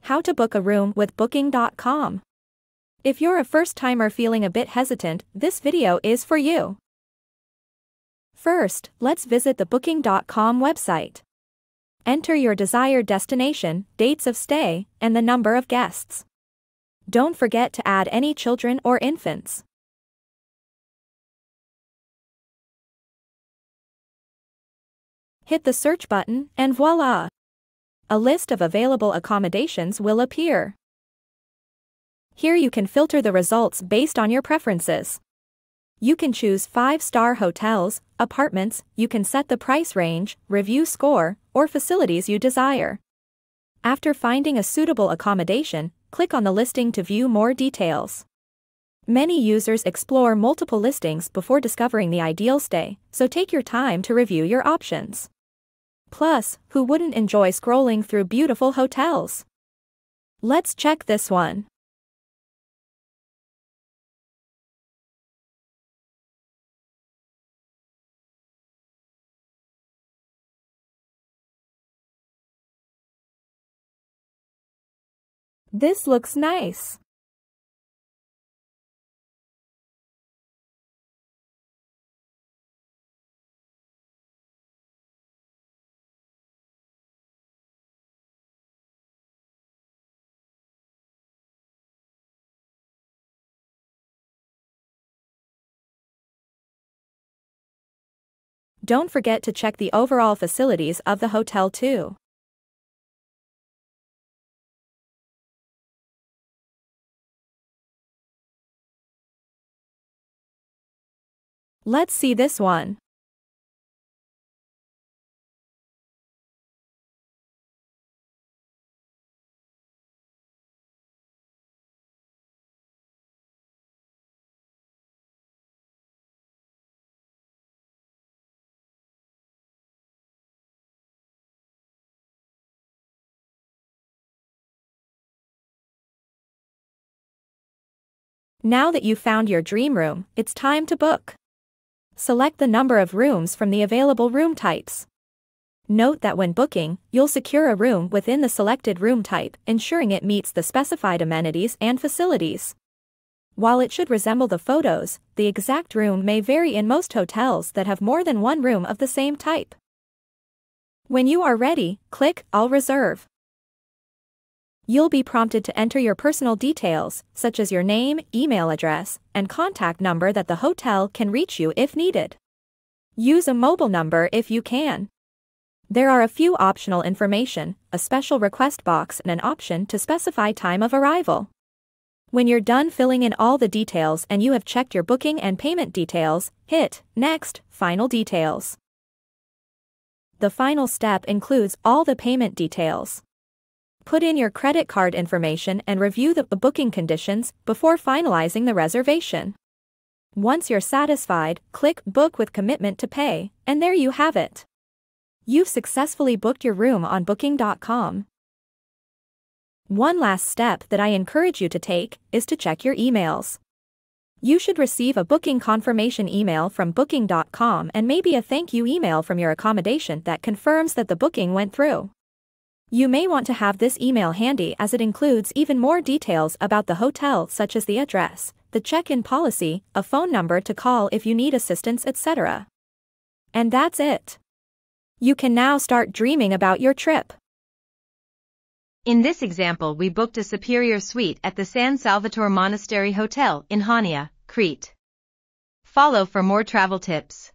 How to book a room with Booking.com. If you're a first-timer feeling a bit hesitant, this video is for you. First, let's visit the Booking.com website. Enter your desired destination, dates of stay, and the number of guests. Don't forget to add any children or infants. Hit the search button, and voila! A list of available accommodations will appear. Here you can filter the results based on your preferences. You can choose 5-star hotels, apartments, you can set the price range, review score, or facilities you desire. After finding a suitable accommodation, click on the listing to view more details. Many users explore multiple listings before discovering the ideal stay, so take your time to review your options. Plus, who wouldn't enjoy scrolling through beautiful hotels? Let's check this one. This looks nice. Don't forget to check the overall facilities of the hotel too. Let's see this one. Now that you've found your dream room, it's time to book. Select the number of rooms from the available room types. Note that when booking, you'll secure a room within the selected room type, ensuring it meets the specified amenities and facilities. While it should resemble the photos, the exact room may vary in most hotels that have more than one room of the same type. When you are ready, click I'll reserve. You'll be prompted to enter your personal details, such as your name, email address, and contact number that the hotel can reach you if needed. Use a mobile number if you can. There are a few optional information, a special request box and an option to specify time of arrival. When you're done filling in all the details and you have checked your booking and payment details, hit Next, Final Details. The final step includes all the payment details. Put in your credit card information and review the booking conditions before finalizing the reservation. Once you're satisfied, click Book with Commitment to Pay, and there you have it. You've successfully booked your room on Booking.com. One last step that I encourage you to take is to check your emails. You should receive a booking confirmation email from Booking.com and maybe a thank you email from your accommodation that confirms that the booking went through. You may want to have this email handy as it includes even more details about the hotel, such as the address, the check-in policy, a phone number to call if you need assistance, etc. And that's it. You can now start dreaming about your trip. In this example, we booked a superior suite at the San Salvatore Monastery Hotel in Chania, Crete. Follow for more travel tips.